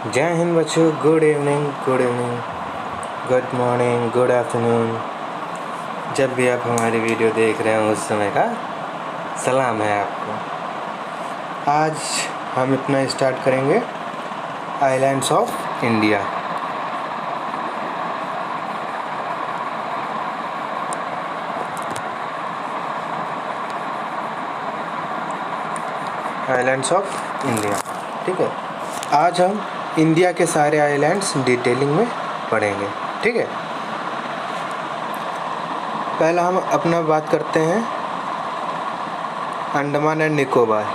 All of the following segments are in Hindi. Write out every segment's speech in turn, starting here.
जय हिंद बच्चों। Good evening, good morning, good afternoon. जब भी आप हमारी वीडियो देख रहे हो उस समय का सलाम है आपको। आज हम अपना स्टार्ट करेंगे islands of India. Islands of India, ठीक है। आज हम इंडिया के सारे आइलैंड्स डिटेलिंग में पढ़ेंगे, ठीक है। पहला हम अपना बात करते हैं अंडमान एंड निकोबार।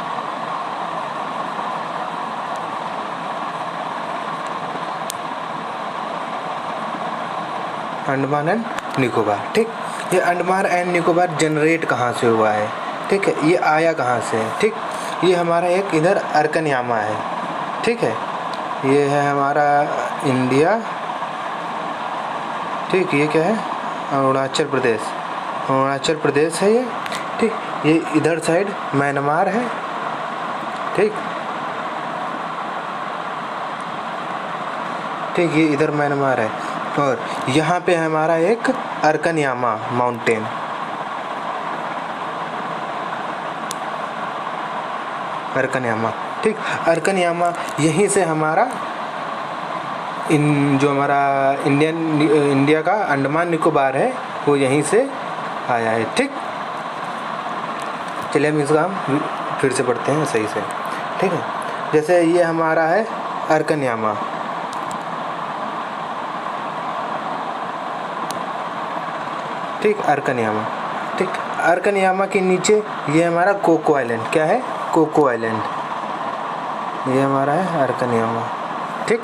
अंडमान एंड निकोबार, ठीक। ये अंडमान एंड निकोबार जनरेट कहाँ से हुआ है, ठीक है। ये आया कहाँ से है, ठीक। ये हमारा एक इधर अर्कनयामा है, ठीक है। ये है हमारा इंडिया, ठीक। ये क्या है, अरुणाचल प्रदेश है ये, ठीक। ये इधर साइड म्यांमार है, ठीक। ठीक, ये इधर म्यांमार है। और यहाँ पे हमारा एक अर्कनयामा माउंटेन, अर्कनयामा, ठीक। अर्कनयामा यहीं से हमारा जो हमारा इंडिया का अंडमान निकोबार है वो यहीं से आया है, ठीक। चलिए हम इसका हम फिर से पढ़ते हैं सही से, ठीक है। जैसे ये हमारा है अर्कनयामा, ठीक। अर्कनयामा, ठीक। अर्कनयामा के नीचे ये हमारा कोको आइलैंड, क्या है, कोको आइलैंड। ये हमारा है अर्कनयामा, ठीक।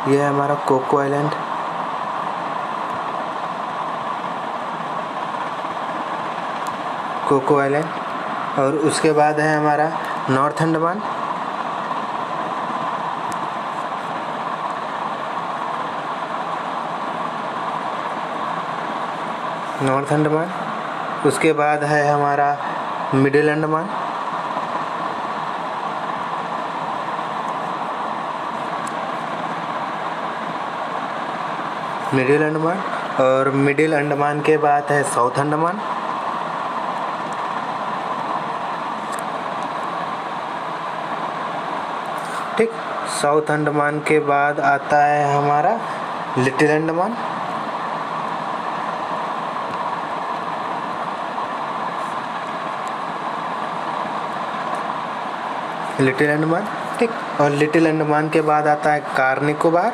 ये है हमारा कोको आइलैंड, कोको आइलैंड। और उसके बाद है हमारा नॉर्थ अंडमान, नॉर्थ अंडमान। उसके बाद है हमारा मिडिल अंडमान, मिडिल अंडमान। और मिडिल अंडमान के बाद है साउथ अंडमान, ठीक। साउथ अंडमान के बाद आता है हमारा लिटिल अंडमान, लिटिल अंडमान, ठीक। और लिटिल अंडमान के बाद आता है कार निकोबार,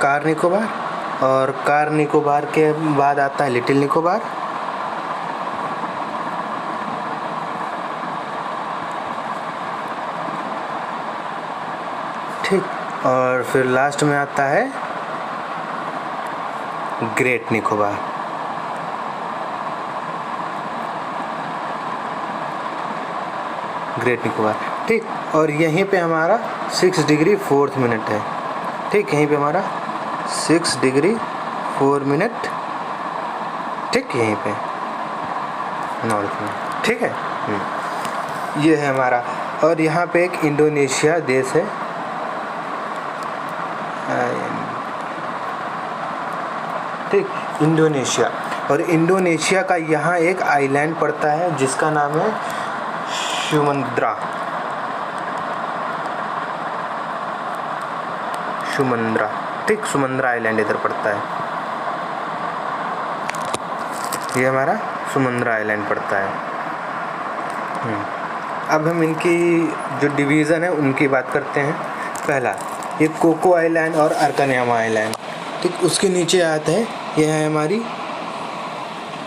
कार निकोबार। और कार निकोबार के बाद आता है लिटिल निकोबार, ठीक। और फिर लास्ट में आता है ग्रेट निकोबार, ग्रेट निकोबार, ठीक। और यहीं पे हमारा 6 डिग्री 4 मिनट है, ठीक। यहीं पे हमारा 6 डिग्री 4 मिनट, ठीक। यहीं पे नॉर्थ में, ठीक है। ये है हमारा। और यहाँ पे एक इंडोनेशिया देश है, ठीक, इंडोनेशिया। और इंडोनेशिया का यहाँ एक आइलैंड पड़ता है जिसका नाम है सुमंद्रा, ठीक। सुमंद्रा आइलैंड इधर पड़ता है, ये हमारा सुमंद्रा आइलैंड पड़ता है। अब हम इनकी जो डिवीज़न है उनकी बात करते हैं। पहला ये कोको आइलैंड और अर्कनयामा आइलैंड, ठीक। उसके नीचे आते हैं, ये है हमारी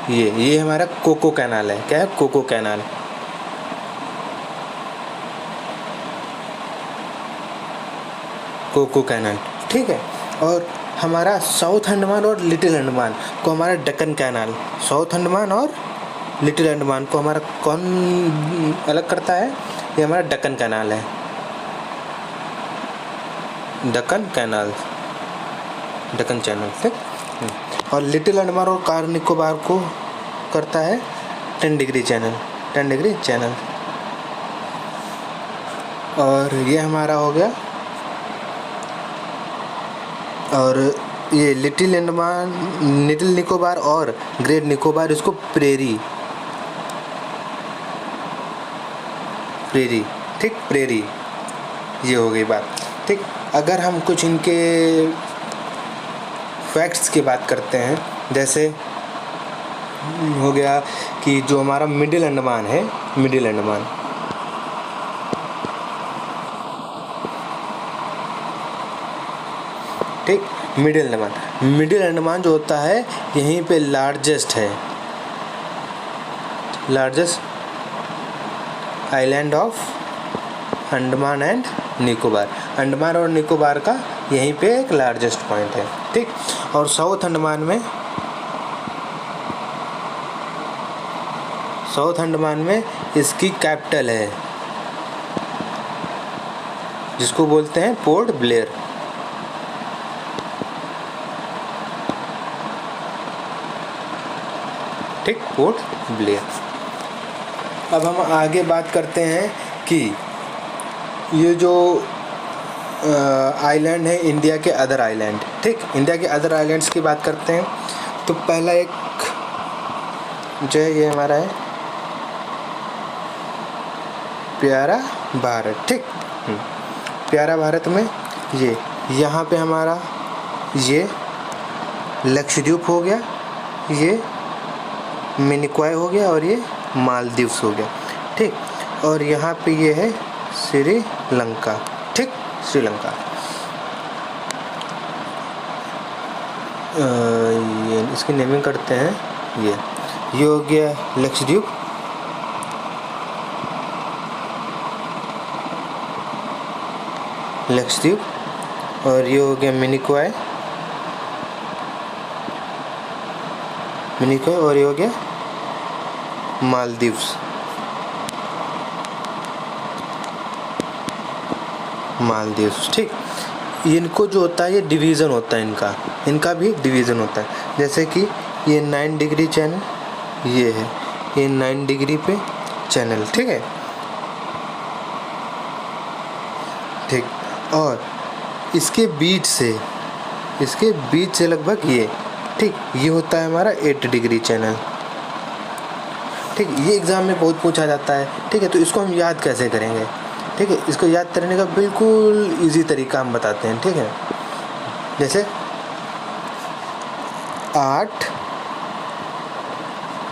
ये हमारा कोको कैनाल है, क्या है, कोको कैनाल, कोको कैनाल, ठीक है। और हमारा साउथ अंडमान और लिटिल अंडमान को हमारा डक्कन कैनाल, साउथ अंडमान और लिटिल अंडमान को हमारा कौन अलग करता है, ये हमारा डक्कन कैनाल है, डक्कन कैनाल, डक्कन चैनल, ठीक। और लिटिल अंडमान और कार निकोबार को करता है 10 डिग्री चैनल, 10 डिग्री चैनल। और ये हमारा हो गया। और ये लिटिल अंडमान, लिटिल निकोबार और ग्रेट निकोबार, इसको प्रेरी, प्रेरी, ठीक, प्रेरी, ये हो गई बात, ठीक। अगर हम कुछ इनके फैक्ट्स की बात करते हैं, जैसे हो गया कि जो हमारा मिडिल अंडमान है, मिडिल अंडमान, ठीक, मिडिल अंडमान, मिडिल अंडमान जो होता है यहीं पे लार्जेस्ट है, largest island of Andaman and Nicobar. Andaman और निकोबार का यहीं पे एक लार्जेस्ट पॉइंट है, ठीक। और साउथ अंडमान में, साउथ अंडमान में इसकी कैपिटल है, जिसको बोलते हैं पोर्ट ब्लेयर, ठीक, पोर्ट ब्लेयर। अब हम आगे बात करते हैं कि ये जो आइलैंड है इंडिया के अदर आइलैंड, ठीक, इंडिया के अदर आइलैंड्स की बात करते हैं। तो पहला एक जो है ये हमारा है प्यारा भारत, ठीक। प्यारा भारत में ये यहाँ पे हमारा ये लक्षद्वीप हो गया, ये मिनिकॉय हो गया और ये मालदीव्स हो गया, ठीक। और यहाँ पे ये है श्रीलंका, ठीक, श्रीलंका। ये इसकी नेमिंग करते हैं, ये हो गया लक्षद्वीप, लक्षद्वीप। और ये हो गया मिनिकॉय, मिनिकॉय। और ये हो गया मालदीव्स, मालदीव्स, ठीक। इनको जो होता है ये डिवीज़न होता है, इनका भी डिवीज़न होता है। जैसे कि ये 9 डिग्री चैनल, ये है, ये 9 डिग्री पे चैनल, ठीक है, ठीक। और इसके बीच से लगभग ये, ठीक, ये होता है हमारा 8 डिग्री चैनल, ठीक। ये एग्ज़ाम में बहुत पूछा जाता है, ठीक है। तो इसको हम याद कैसे करेंगे, ठीक है। इसको याद करने का बिल्कुल इजी तरीका हम बताते हैं, ठीक है। जैसे 8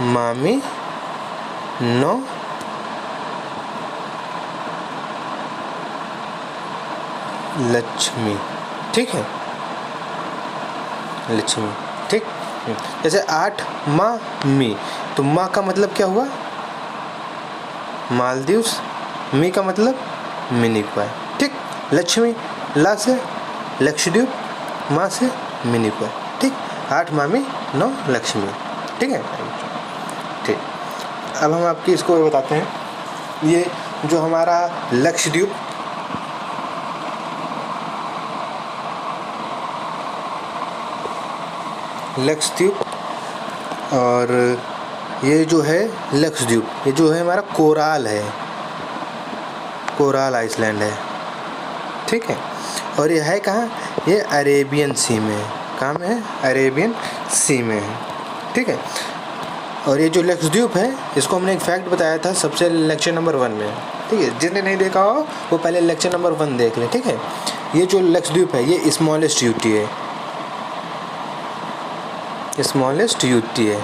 मामी 9 लक्ष्मी, ठीक है, लक्ष्मी, ठीक। जैसे 8 माँ मी, तो माँ का मतलब क्या हुआ, मालदीव्स, मी का मतलब मिनिकॉय, ठीक। लक्ष्मी, ला से लक्षद्वीप, माँ से मिनिकॉय, ठीक। 8 मामी 9 लक्ष्मी, ठीक है, ठीक। अब हम आपकी इसको बताते हैं, ये जो हमारा लक्षद्वीप, लक्षद्वीप, और ये जो है लक्षद्वीप, ये जो है हमारा कोराल है, कोराल आइसलैंड है, ठीक है। और ये है कहाँ, ये अरेबियन सी में है, कहाँ में है, अरेबियन सी में है, ठीक है। और ये जो लक्षद्वीप है, इसको हमने एक फैक्ट बताया था सबसे लेक्चर नंबर 1 में, ठीक है। जिसने नहीं देखा हो वो पहले लेक्चर नंबर 1 देख ले, ठीक है। ये जो लक्षद्वीप है ये स्मॉलेस्ट यूटी है, स्मॉलेस्ट यूटी है,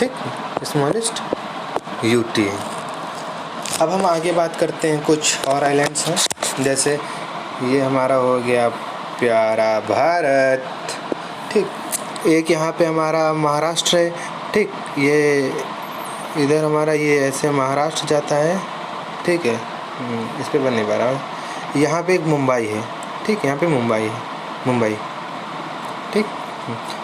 ठीक, स्मॉलेस्ट यूटी है। अब हम आगे बात करते हैं, कुछ और आइलैंड्स हैं, जैसे ये हमारा हो गया प्यारा भारत, ठीक। एक यहाँ पे हमारा महाराष्ट्र है, ठीक, ये इधर हमारा ये ऐसे महाराष्ट्र जाता है, ठीक है। इस पे बन नहीं पा रहा। यहाँ पे एक मुंबई है, ठीक, यहाँ पे मुंबई है, मुंबई, ठीक।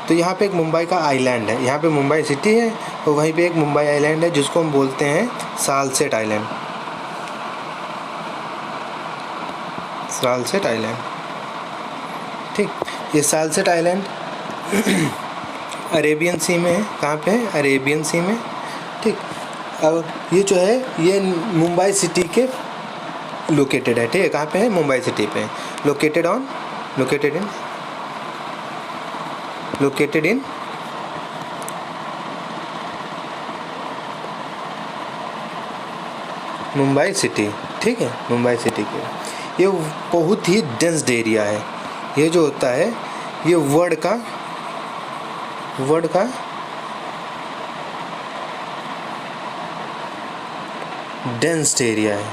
तो यहाँ पे एक मुंबई का आइलैंड है, यहाँ पे मुंबई सिटी है और वहीं पे एक मुंबई आइलैंड है जिसको हम बोलते हैं सालसेट आइलैंड, सालसेट आइलैंड, ठीक। ये सालसेट आइलैंड अरेबियन सी में है। कहाँ पे है? अरेबियन सी में। ठीक, अब ये जो है ये मुंबई सिटी के लोकेटेड है। ठीक है, कहाँ पे है? मुंबई सिटी पे। Located in Mumbai city. ठीक है, मुंबई सिटी के ये बहुत ही डेंस्ड एरिया है। ये जो होता है ये वर्ल्ड का डेंस्ड एरिया है।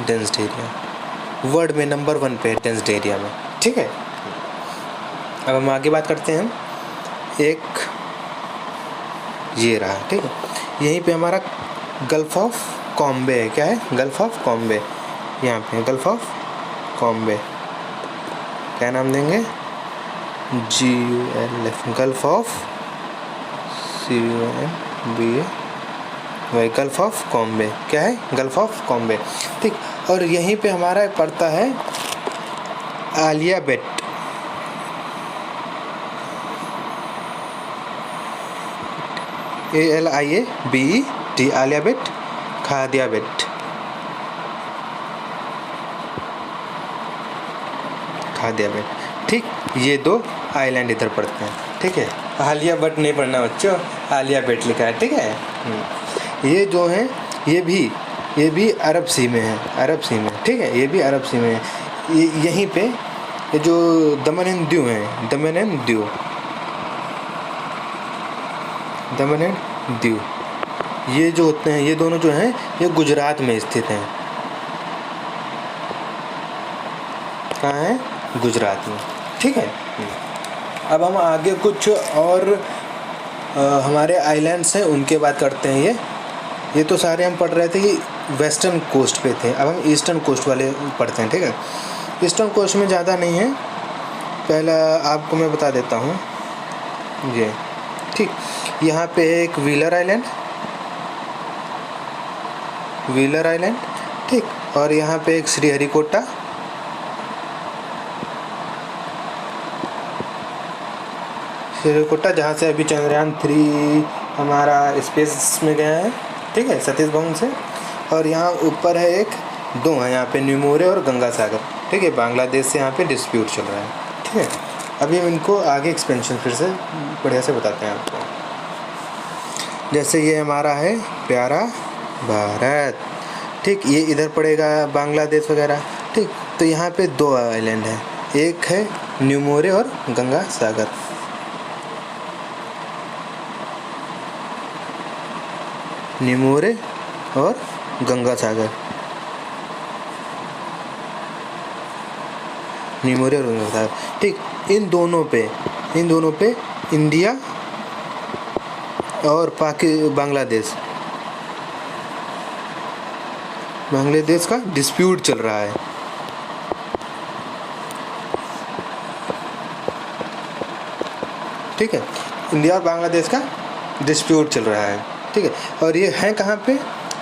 डेंस्ड एरिया वर्ल्ड में नंबर 1 पे है डेंस्ड एरिया में। ठीक है, अब हम आगे बात करते हैं। एक ये रहा। ठीक है, यहीं पे हमारा गल्फ ऑफ कॉम्बे है। क्या है? Gulf of Cambay. यहाँ पे गल्फ ऑफ कॉम्बे, क्या नाम देंगे? GULF, गल्फ ऑफ COMBA, वही गल्फ ऑफ कॉम्बे। क्या है? Gulf of Cambay. ठीक, और यहीं पे हमारा पड़ता है आलिया बेट। ALIABET, आलिया बेट, खादिया बेट। ठीक, ये 2 आइलैंड इधर पड़ते हैं। ठीक है, आलिया भट्ट नहीं पढ़ना बच्चों, आलिया बेट लिखा है। ठीक है, ये जो है ये भी अरब सी में है। अरब सी में। ठीक है, ये भी अरब सी में है। यहीं पे ये जो दमन एंड दीव है, दमन एंड दीव, ये जो होते हैं ये दोनों जो हैं ये गुजरात में स्थित हैं। कहाँ है? गुजरात में। ठीक है, अब हम आगे कुछ और हमारे आइलैंड्स हैं उनके बात करते हैं। ये तो सारे हम पढ़ रहे थे कि वेस्टर्न कोस्ट पे थे। अब हम ईस्टर्न कोस्ट वाले पढ़ते हैं। ठीक है, ईस्टर्न कोस्ट में ज़्यादा नहीं है, पहला आपको मैं बता देता हूँ ये। ठीक, यहाँ पे एक व्हीलर आइलैंड। ठीक, और यहाँ पे एक श्रीहरिकोटा, जहाँ से अभी चंद्रयान 3 हमारा स्पेस में गया है। ठीक है, सतीश धवन से। और यहाँ ऊपर है 2 है यहाँ पे, न्यूमोरे और गंगा सागर। ठीक है, बांग्लादेश से यहाँ पे डिस्प्यूट चल रहा है। ठीक है, अभी हम इनको आगे एक्सपेंशन फिर से बढ़िया से बताते हैं आपको। जैसे ये हमारा है प्यारा भारत। ठीक, ये इधर पड़ेगा बांग्लादेश वगैरह। ठीक, तो यहाँ पे 2 आइलैंड हैं, एक है न्यूमोरे और गंगा सागर। न्यूमोरे और गंगा सागर। ठीक, इन दोनों पे इंडिया और बांग्लादेश का डिस्प्यूट चल रहा है। ठीक है, इंडिया और बांग्लादेश का डिस्प्यूट चल रहा है। ठीक है, और ये है कहाँ पे?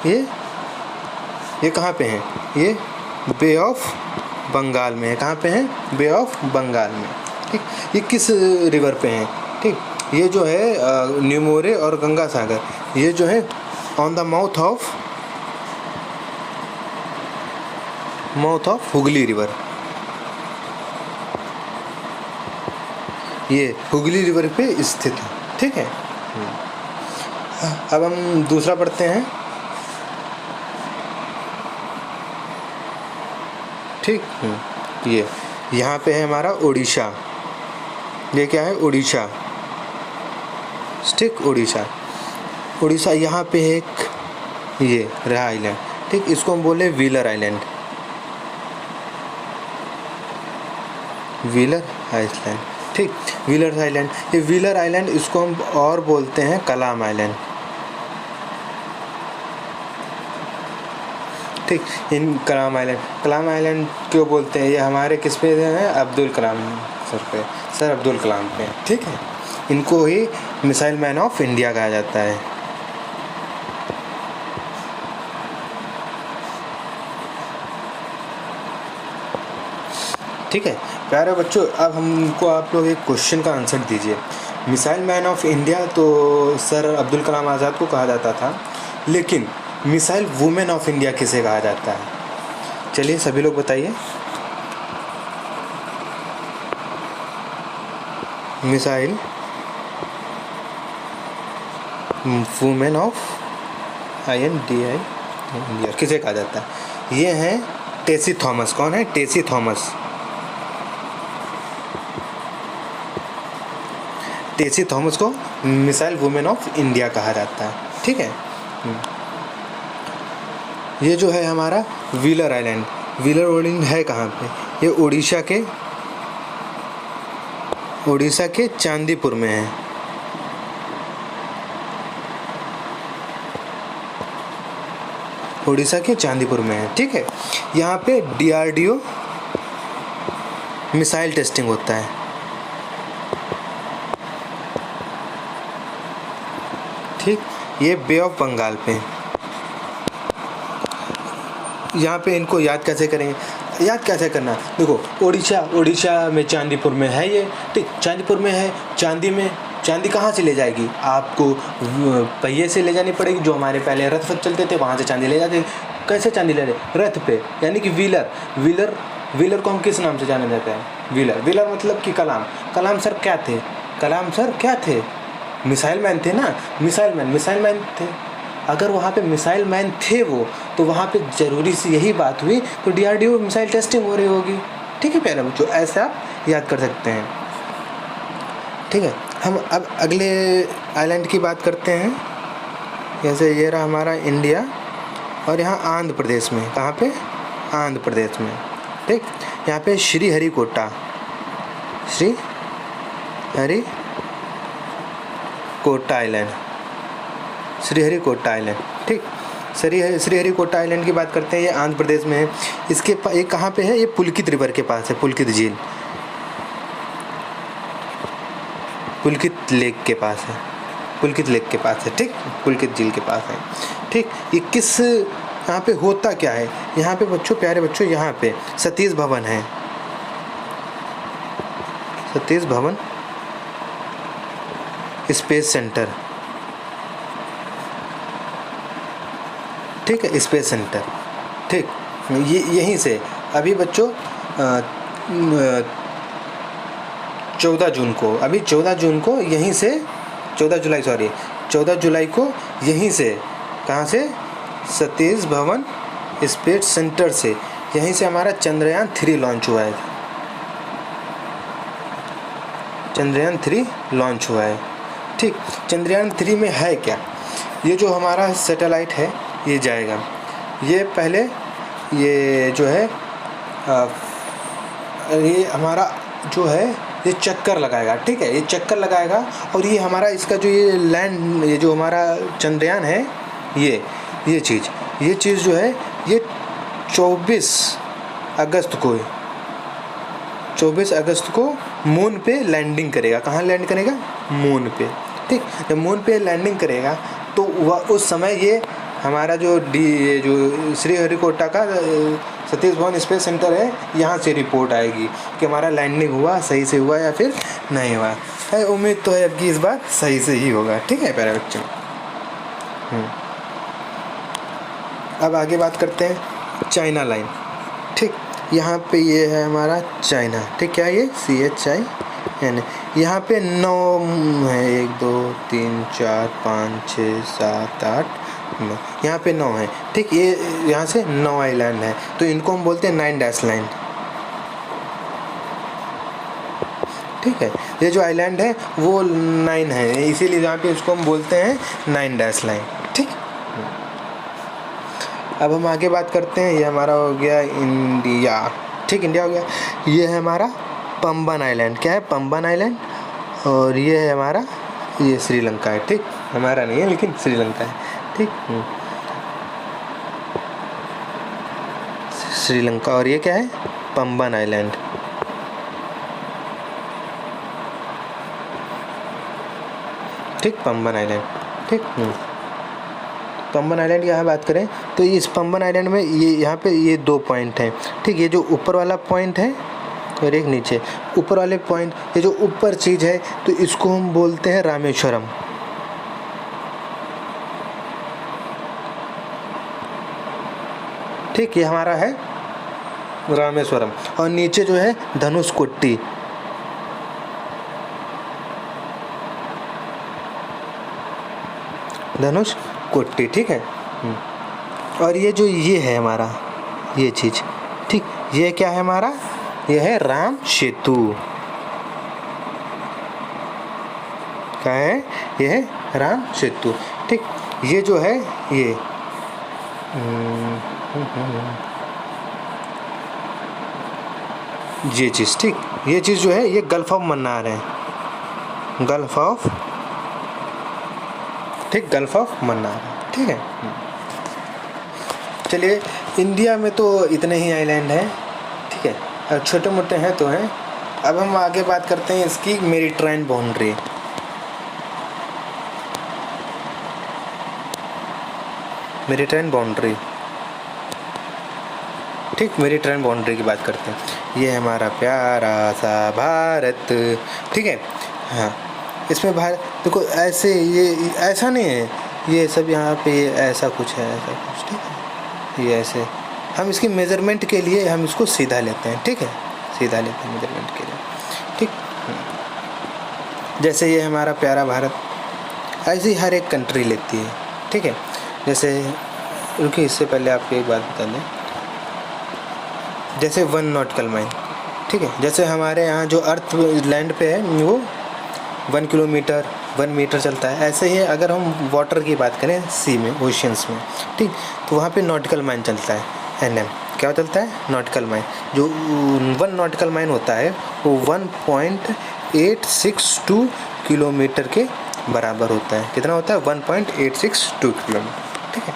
ये कहाँ पे हैं? ये बे ऑफ बंगाल में है। कहाँ पे हैं? बे ऑफ बंगाल में। ठीक, ये किस रिवर पे हैं? ठीक, ये जो है न्यूमोरे और गंगा सागर, ये जो है on the mouth of Hooghly river. ये हुगली रिवर पे स्थित है। ठीक है, अब हम दूसरा पढ़ते हैं। ठीक, ये यहाँ पे है हमारा उड़ीसा। ये क्या है? उड़ीसा। ठीक, उड़ीसा यहाँ पे एक ये रहा आइलैंड। ठीक, इसको हम बोले व्हीलर आइलैंड। ठीक, व्हीलर आइलैंड। ये व्हीलर आइलैंड, इसको हम और बोलते हैं कलाम आइलैंड। ठीक, इन कलाम आइलैंड क्यों बोलते हैं? ये हमारे किस पे हैं? अब्दुल कलाम सर अब्दुल कलाम पे। ठीक है, इनको ही मिसाइल मैन ऑफ इंडिया कहा जाता है। ठीक है प्यारे बच्चों, अब हमको आप लोग एक क्वेश्चन का आंसर दीजिए। मिसाइल मैन ऑफ इंडिया तो सर अब्दुल कलाम आज़ाद को कहा जाता था, लेकिन मिसाइल वुमेन ऑफ इंडिया किसे कहा जाता है? चलिए सभी लोग बताइए। Missile women of INDIA India किसे कहा जाता है? ये हैं टेसी थॉमस। कौन है? टेसी थॉमस। टेसी थॉमस को मिसाइल वुमेन ऑफ इंडिया कहा जाता है। ठीक है। ये जो है हमारा व्हीलर आइलैंड, व्हीलर आइलैंड है कहाँ पे? ये उड़ीसा के चांदीपुर में है। उड़ीसा के चांदीपुर में है। ठीक है। यहाँ पे DRDO मिसाइल टेस्टिंग होता है। ठीक, ये बे ऑफ बंगाल पे। यहाँ पे इनको याद कैसे करेंगे? याद कैसे करना? देखो उड़ीसा में चांदीपुर में है ये। ठीक, चांदीपुर में है। चांदी कहाँ से ले जाएगी? आपको पहिए से ले जानी पड़ेगी, जो हमारे पहले रथ चलते थे वहाँ से चांदी ले जाते थे। कैसे चांदी ले रहे? रथ पे, यानी कि व्हीलर को हम किस नाम से जाने जाते हैं? व्हीलर मतलब कि कलाम सर क्या थे? मिसाइल मैन थे ना। मिसाइल मैन थे। अगर वहाँ पे मिसाइल मैन थे वो, तो वहाँ पे ज़रूरी सी यही बात हुई, तो DRDO मिसाइल टेस्टिंग हो रही होगी। ठीक है प्यारे बच्चों, ऐसे आप याद कर सकते हैं। ठीक है, हम अब अगले आइलैंड की बात करते हैं। जैसे ये रहा हमारा इंडिया, और यहाँ आंध्र प्रदेश में। कहाँ पे? आंध्र प्रदेश में। ठीक, यहाँ पे श्रीहरिकोटा आइलैंड। ठीक, श्रीहरिकोटा आइलैंड की बात करते हैं। ये आंध्र प्रदेश में है। ये कहाँ पे है? ये पुलकित रिवर के पास है। पुलकित लेक के पास है। ठीक, पुलकित झील के पास है। ठीक, ये किस यहाँ पे होता क्या है? यहाँ पे बच्चों, प्यारे बच्चों, यहाँ पे सतीश भवन है। सतीश भवन स्पेस सेंटर। ठीक है, स्पेस सेंटर। ठीक, ये यहीं से अभी बच्चों 14 जुलाई को यहीं से, कहाँ से? सतीश भवन स्पेस सेंटर से, यहीं से हमारा चंद्रयान 3 लॉन्च हुआ है। ठीक, चंद्रयान 3 में है क्या? ये जो हमारा सैटेलाइट है ये जाएगा, ये पहले ये जो है ये हमारा जो है ये चक्कर लगाएगा। ठीक है, ये चक्कर लगाएगा, और ये हमारा इसका जो ये जो हमारा चंद्रयान है, ये चीज़ जो है ये 24 अगस्त को मून पे लैंडिंग करेगा। कहाँ लैंड करेगा? मून पे। ठीक, जब मून पे लैंडिंग करेगा तो वह उस समय ये हमारा जो श्रीहरिकोटा का सतीश धवन स्पेस सेंटर है, यहाँ से रिपोर्ट आएगी कि हमारा लैंडिंग हुआ, सही से हुआ या फिर नहीं हुआ है। उम्मीद तो है कि इस बार सही से ही होगा। ठीक है प्यारे बच्चों। अब आगे बात करते हैं चाइना लाइन। ठीक, यहाँ पे ये है हमारा चाइना। ठीक, क्या ये CHIN। यहाँ पे 9 है, 1 2 3 4 5 6 7 8 9, यहाँ पे 9 है। ठीक, ये यहाँ से 9 आइलैंड है, तो इनको हम बोलते हैं 9 डैश लाइन। ठीक है, ये जो आइलैंड है वो 9 है, इसीलिए यहाँ पे इसको हम बोलते हैं 9 डैश लाइन। ठीक, अब हम आगे बात करते हैं। ये हमारा हो गया इंडिया। ठीक, इंडिया हो गया। ये है हमारा पंबन आइलैंड। क्या है? पंबन आइलैंड। और ये है हमारा, ये श्रीलंका है। ठीक, हमारा नहीं है लेकिन श्रीलंका है। ठीक, श्रीलंका। और ये क्या है? पंबन आइलैंड। ठीक, पंबन आइलैंड। ठीक, पंबन आइलैंड की यहाँ बात करें तो इस पंबन आइलैंड में ये यहाँ पे ये 2 पॉइंट हैं। ठीक, ये जो ऊपर वाला पॉइंट है और एक नीचे। ऊपर वाले पॉइंट, ये जो ऊपर चीज़ है तो इसको हम बोलते हैं रामेश्वरम। ठीक, ये हमारा है रामेश्वरम। और नीचे जो है धनुषकोटी। धनुषकोटी, ठीक है। और ये जो ये है हमारा, ये चीज़, ठीक, ये क्या है हमारा, ये है राम सेतु। क्या है, ये है राम सेतु। ठीक, ये जो है ये चीज़, ठीक, ये चीज़ जो है ये गल्फ ऑफ मन्नार है। गल्फ ऑफ, ठीक, गल्फ ऑफ मन्नार, ठीक है। चलिए, इंडिया में तो इतने ही आइलैंड हैं, ठीक है, और छोटे मोटे हैं तो हैं। अब हम आगे बात करते हैं इसकी मेरिटाइम बाउंड्री। मेरिटाइम बाउंड्री, ठीक, मेरिटाइम बाउंड्री की बात करते हैं। ये हमारा प्यारा सा भारत, ठीक है। हाँ, इसमें भारत देखो ऐसे, ये ऐसा नहीं है, ये सब यहाँ पे ऐसा कुछ है, ऐसा कुछ, ठीक है। ये ऐसे हम इसकी मेज़रमेंट के लिए हम इसको सीधा लेते हैं, ठीक है, सीधा लेते हैं मेज़रमेंट के लिए, ठीक। जैसे ये हमारा प्यारा भारत, ऐसे ही हर एक कंट्री लेती है, ठीक है। जैसे रुकिए, इससे पहले आपको एक बात बता दें, जैसे 1 नॉटिकल माइल, ठीक है। जैसे हमारे यहाँ जो अर्थ लैंड पे है वो 1 किलोमीटर 1 मीटर चलता है। ऐसे ही अगर हम वाटर की बात करें, सी में, ओशियंस में, ठीक, तो वहाँ पे नॉटिकल माइल चलता है, NM। क्या चलता है, नॉटिकल माइल। जो 1 नॉटिकल माइल होता है वो 1.862 किलोमीटर के बराबर होता है। कितना होता है, 1.862 किलोमीटर, ठीक है।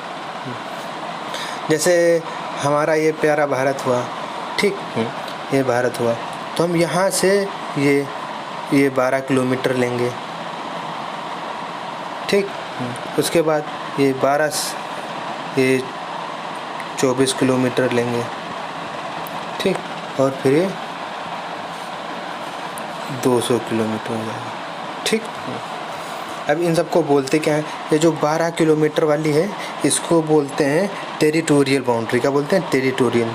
जैसे हमारा ये प्यारा भारत हुआ, ठीक, ये भारत हुआ, तो हम यहाँ से ये 12 किलोमीटर लेंगे, ठीक। उसके बाद ये 24 किलोमीटर लेंगे, ठीक, और फिर ये 200 किलोमीटर हो जाएगा, ठीक। अब इन सबको बोलते क्या है, ये जो 12 किलोमीटर वाली है इसको बोलते हैं टेरिटोरियल बाउंड्री। क्या बोलते हैं, टेरिटोरियल।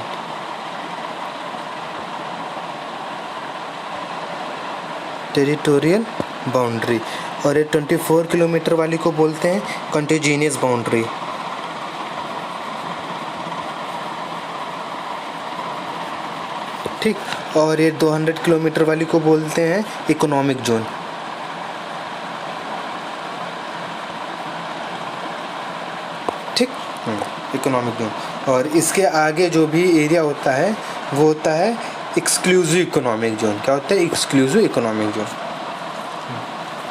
Territorial boundary. और ये 24 किलोमीटर वाली को बोलते हैं कॉन्टिजीनियस बाउंड्री। ठीक, और ये 200 किलोमीटर वाली को बोलते हैं इकोनॉमिक जोन। ठीक, इकोनॉमिक जोन। और इसके आगे जो भी एरिया होता है वो होता है एक्सक्लूसिव इकोनॉमिक जोन। क्या होता है, एक्सक्लूसिव इकोनॉमिक जोन।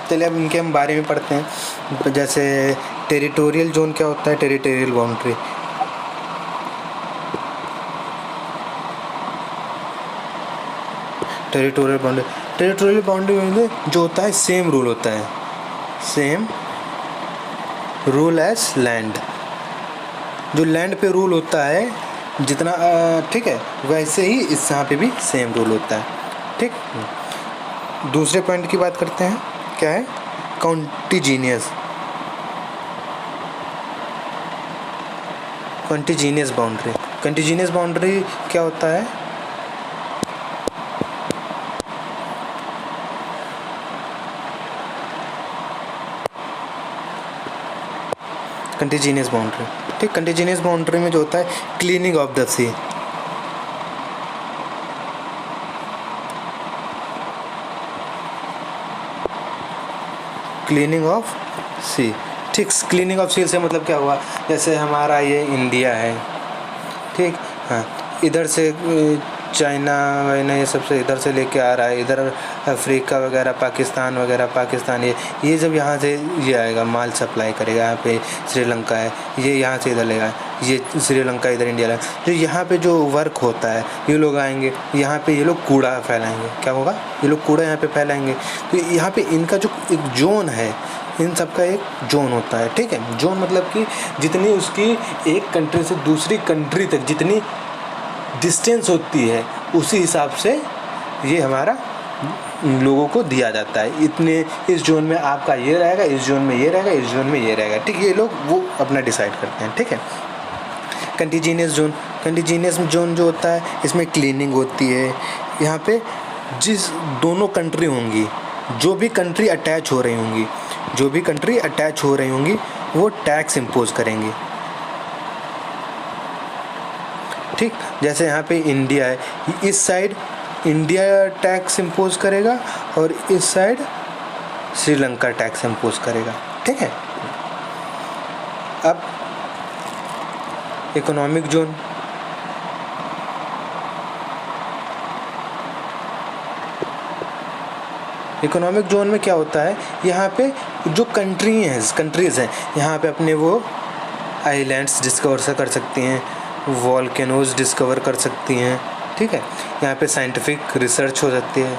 चलिए अब इनके हम बारे में पढ़ते हैं। जैसे टेरिटोरियल जोन क्या होता है, टेरिटोरियल बाउंड्री। टेरिटोरियल बाउंड्री में जो होता है सेम रूल होता है, सेम रूल एज लैंड। जो लैंड पे रूल होता है जितना, ठीक है, वैसे ही इस यहाँ पे भी सेम रूल होता है। ठीक, दूसरे पॉइंट की बात करते हैं, क्या है, कॉन्टिजीनियस बाउंड्री। कॉन्टिजीनियस बाउंड्री क्या होता है, कंटिजीनियस बाउंड्री। ठीक, कंटिजीनियस बाउंड्री में जो होता है cleaning of the sea. Cleaning of sea. ठीक, क्लीनिंग ऑफ सी से मतलब क्या हुआ, जैसे हमारा ये इंडिया है, ठीक, हाँ, इधर से चाइना वाइना ये सब से इधर से लेके आ रहा है, इधर अफ्रीका वगैरह, पाकिस्तान वगैरह, पाकिस्तान ये जब यहाँ से ये आएगा, माल सप्लाई करेगा। यहाँ पे श्रीलंका है, ये यहाँ से इधर लेगा, ये श्रीलंका इधर इंडिया लाएगा। जो यहाँ पे जो वर्क होता है, ये लोग आएंगे, यहाँ पे ये लोग कूड़ा फैलाएंगे। क्या होगा, ये लोग कूड़ा यहाँ पे फैलाएंगे। तो यहाँ पे इनका जो एक जोन है, इन सब का एक जोन होता है। ठीक है, जोन मतलब कि जितनी उसकी एक कंट्री से दूसरी कंट्री तक जितनी डिस्टेंस होती है, उसी हिसाब से ये हमारा लोगों को दिया जाता है, इतने इस जोन में आपका ये रहेगा, इस जोन में ये रहेगा, इस जोन में ये रहेगा, ठीक है। ये लोग वो अपना डिसाइड करते हैं, ठीक है। कंटीजीनियस जोन, कंटीजीनियस जोन जो होता है इसमें क्लीनिंग होती है। यहाँ पे जिस दोनों कंट्री होंगी, जो भी कंट्री अटैच हो रही होंगी, जो भी कंट्री अटैच हो रही होंगी वो टैक्स इम्पोज करेंगी, ठीक। जैसे यहाँ पे इंडिया है, इस साइड इंडिया टैक्स इम्पोज करेगा और इस साइड श्रीलंका टैक्स इम्पोज करेगा, ठीक है। अब इकोनॉमिक जोन, इकोनॉमिक जोन में क्या होता है, यहाँ पे जो कंट्रीज़ हैं यहाँ पे अपने वो आइलैंड्स डिस्कवर कर सकती हैं, वॉल्केनोज डिस्कवर कर सकती हैं, ठीक है। यहाँ पे साइंटिफिक रिसर्च हो सकती है,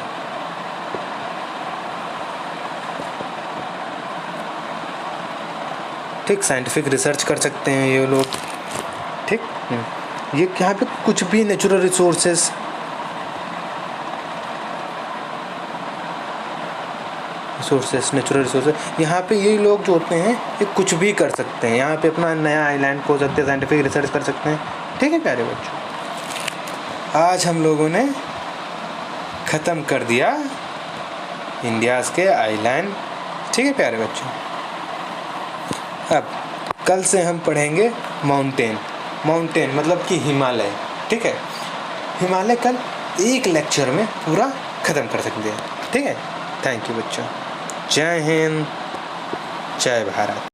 ठीक, साइंटिफिक रिसर्च कर सकते हैं ये लोग, ठीक। ये यहाँ पे कुछ भी नेचुरल रिसोर्सेस, नेचुरल रिसोर्सेस, यहाँ पे ये लोग जो होते हैं ये कुछ भी कर सकते हैं, यहाँ पे अपना नया आइलैंड खोज सकते हैं, साइंटिफिक रिसर्च कर सकते हैं, ठीक है प्यारे बच्चों। आज हम लोगों ने ख़त्म कर दिया इंडियाज़ के आइलैंड, ठीक है प्यारे बच्चों। अब कल से हम पढ़ेंगे माउंटेन मतलब कि हिमालय, ठीक है। हिमालय कल एक लेक्चर में पूरा ख़त्म कर सकते हैं, ठीक है। थैंक यू बच्चों, जय हिंद, जय भारत।